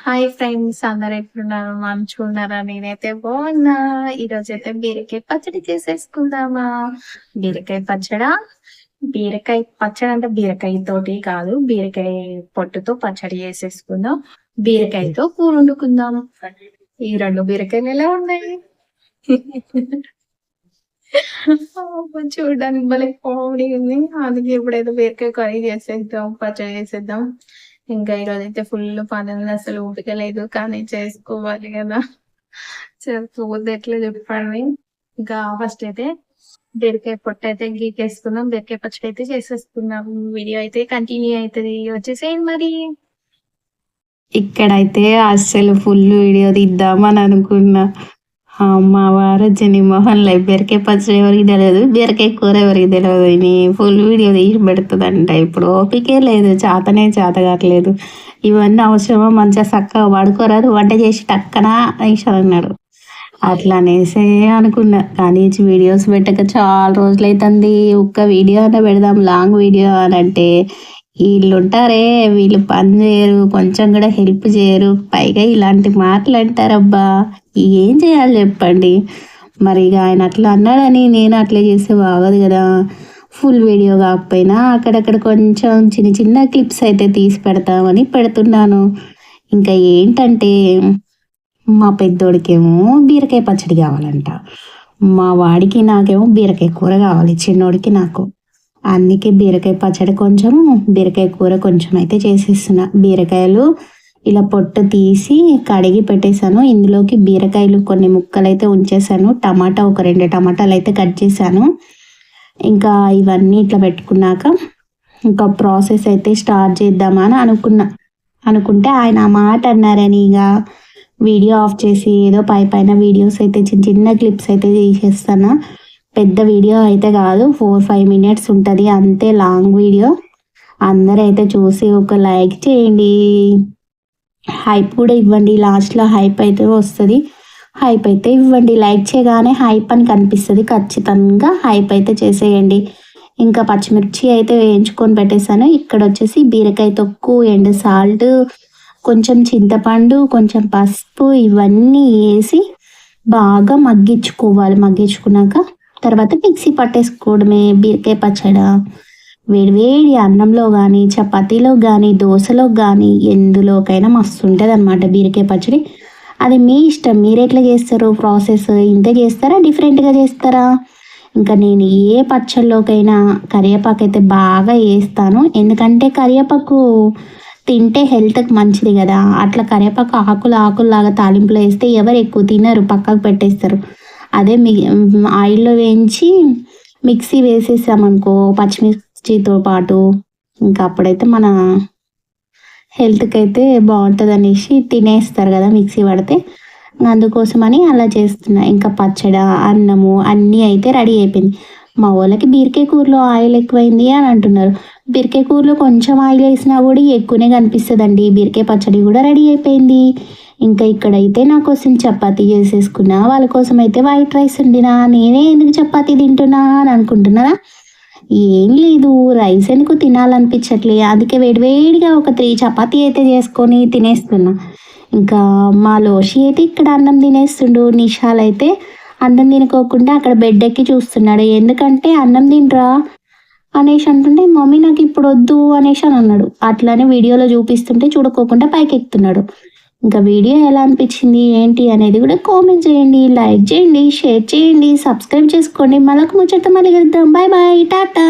Hi friends, అందరు ఎట్లున్నారు? మంచిగున్నారా? నేనైతే బాగున్నా. ఈరోజైతే బీరకాయ పచ్చడి చేసేసుకుందామా? బీరకాయ పచ్చడా? బీరకాయ పచ్చడి అంటే బీరకాయ తోటి కాదు, బీరకాయ పొట్టుతో పచ్చడి చేసేసుకుందాం. బీరకాయతో కూర వండుకుందాం. ఈ రెండు బీరకాయలు ఎలా ఉన్నాయి? చూడడానికి భలే కామెడీ ఉంది. అందుకే ఇప్పుడైతే బీరకాయ కర్రీ చేసేద్దాం, పచ్చడి చేసేద్దాం. ఇంకా ఈరోజైతే ఫుల్ పనుంది, అసలు ఓపిక లేదు, కానీ చేసుకోవాలి కదా. చేసుకోవద్దు ఎట్లా చెప్పండి. ఇంకా ఫస్ట్ అయితే బీరకాయ పొట్టు అయితే గీకేసుకుందాం, బీరకాయ పచ్చడి అయితే చేసేసుకుందాం. వీడియో అయితే కంటిన్యూ అవుతుంది, వచ్చేసేయండి మరి. ఇక్కడైతే అస్సలు ఫుల్ వీడియో తీద్దామని అనుకున్నా. మా వారు జని మొహన్లో బీరకాయ పచ్చడి ఎవరికి తెలియదు, బీరకాయ కూర ఎవరికి తెలియదు, ఫుల్ వీడియో తీసి పెడుతుందంట. ఇప్పుడు ఓపికే లేదు, చేత కావట్లేదు. ఇవన్నీ అవసరమా? మంచిగా చక్కగా పడుకోరాదు, వంట చేసి టక్కన అనేసి అన్నాడు. అట్లా అనేసి అనుకున్నా. కానీ వీడియోస్ పెట్టక చాలా రోజులు అవుతుంది. ఒక్క వీడియో అయినా పెడదాం, లాంగ్ వీడియో అని అంటే వీళ్ళు ఉంటారే, వీళ్ళు పని చేయరు, కొంచెం కూడా హెల్ప్ చేయరు, పైగా ఇలాంటి మాటలు అంటారబ్బా. ఏం చేయాలి చెప్పండి. మరి ఇక ఆయన అట్లా అన్నాడని నేను అట్లా చేస్తే బాగోదు కదా. ఫుల్ వీడియో కాకపోయినా అక్కడక్కడ కొంచెం చిన్న చిన్న క్లిప్స్ అయితే తీసి పెడతామని పెడుతున్నాను. ఇంకా ఏంటంటే మా పెద్దోడికేమో బీరకాయ పచ్చడి కావాలంట, మా వాడికి నాకేమో బీరకాయ కూర కావాలి, చిన్నోడికి నాకు. అందుకే బీరకాయ పచ్చడి కొంచెం, బీరకాయ కూర కొంచెం అయితే చేసేస్తున్నా. బీరకాయలు ఇలా పొట్టు తీసి కడిగి పెట్టేశాను. ఇందులోకి బీరకాయలు కొన్ని ముక్కలు అయితే ఉంచేసాను, టమాటా ఒక 2 టమాటాలు అయితే కట్ చేశాను. ఇంకా ఇవన్నీ ఇట్లా పెట్టుకున్నాక ఇంకా ప్రాసెస్ అయితే స్టార్ట్ చేద్దామని అనుకుంటే ఆయన ఆ మాట అన్నారని ఇక వీడియో ఆఫ్ చేసి ఏదో పైన వీడియోస్ అయితే చిన్న చిన్న క్లిప్స్ అయితే తీసేస్తాను. పెద్ద వీడియో అయితే కాదు, 4-5 మినిట్స్ ఉంటుంది అంతే, లాంగ్ వీడియో. అందరూ అయితే చూసి ఒక లైక్ చేయండి, హైప్ కూడా ఇవ్వండి. లాస్ట్లో హైప్ అయితే వస్తుంది, హైప్ అయితే ఇవ్వండి. లైక్ చేయగానే హైప్ అని కనిపిస్తుంది, ఖచ్చితంగా హైప్ అయితే చేసేయండి. ఇంకా పచ్చిమిర్చి అయితే వేయించుకొని పెట్టేశాను. ఇక్కడ వచ్చేసి బీరకాయ తొక్కు, ఎండు సాల్ట్, కొంచెం చింతపండు, కొంచెం పసుపు ఇవన్నీ వేసి బాగా మగ్గించుకోవాలి. మగ్గించుకున్నాక తర్వాత మిక్సీ పట్టేసుకోవడమే. బీరకాయ పచ్చడి వేడివేడి అన్నంలో కానీ, చపాతీలో కానీ, దోశలో కానీ, ఎందులోకైనా మస్తు ఉంటుంది అనమాట బీరకాయ పచ్చడి. అది మీ ఇష్టం, మీరు ఎట్లా చేస్తారు? ప్రాసెస్ ఇంతే చేస్తారా, డిఫరెంట్గా చేస్తారా? ఇంకా నేను ఏ పచ్చళ్ళలోకైనా కరివేపాకు అయితే బాగా వేస్తాను, ఎందుకంటే కరివేపాకు తింటే హెల్త్కి మంచిది కదా. అట్లా కరివేపాకు ఆకులాగా తాలింపులో వేస్తే ఎవరు ఎక్కువ తినరు, పక్కకు పెట్టేస్తారు. అదే ఆయిల్లో వేయించి మిక్సీ వేసేసామనుకో పచ్చిమిర్చితో పాటు, ఇంకా అప్పుడైతే మన హెల్త్కి అయితే బాగుంటుంది అనేసి తినేస్తారు కదా మిక్సీ పడితే. అందుకోసమని అలా చేస్తున్నా. ఇంకా పచ్చడి, అన్నము అన్నీ అయితే రెడీ అయిపోయింది. మా వాళ్ళకి బీరకాయ కూరలో ఆయిల్ ఎక్కువైంది అని అంటున్నారు. బీరకాయ కూరలో కొంచెం ఆయిల్ వేసినా కూడా ఎక్కువనే కనిపిస్తుందండి. బీరకాయ పచ్చడి కూడా రెడీ అయిపోయింది. ఇంకా ఇక్కడైతే నా కోసం చపాతీ చేసేసుకున్నా, వాళ్ళ కోసం అయితే వైట్ రైస్ వండినా. నేనే ఎందుకు చపాతీ తింటున్నా అని అనుకుంటున్నారా? ఏం లేదు, రైస్ ఎందుకు తినాలనిపించట్లే, అందుకే వేడివేడిగా ఒక 3 చపాతీ అయితే చేసుకొని తినేస్తున్నా. ఇంకా మా లోషి అయితే ఇక్కడ అన్నం తినేస్తుండు, నిషాల్ అయితే అన్నం తినుకోకుండా అక్కడ బెడ్ ఎక్కి చూస్తున్నాడు. ఎందుకంటే అన్నం తినరా అనేసి అంటుంటే, మమ్మీ నాకు ఇప్పుడు వద్దు అనేసి అని అన్నాడు. అట్లానే వీడియోలో చూపిస్తుంటే చూడుకోకుండా పైకి ఎక్కుతున్నాడు. ఇంకా వీడియో ఎలా అనిపించింది ఏంటి అనేది కూడా కామెంట్ చేయండి, లైక్ చేయండి, షేర్ చేయండి, సబ్స్క్రైబ్ చేసుకోండి. మళ్ళీ ముచ్చట మళ్ళీ కలుద్దాం. Bye bye, Tata.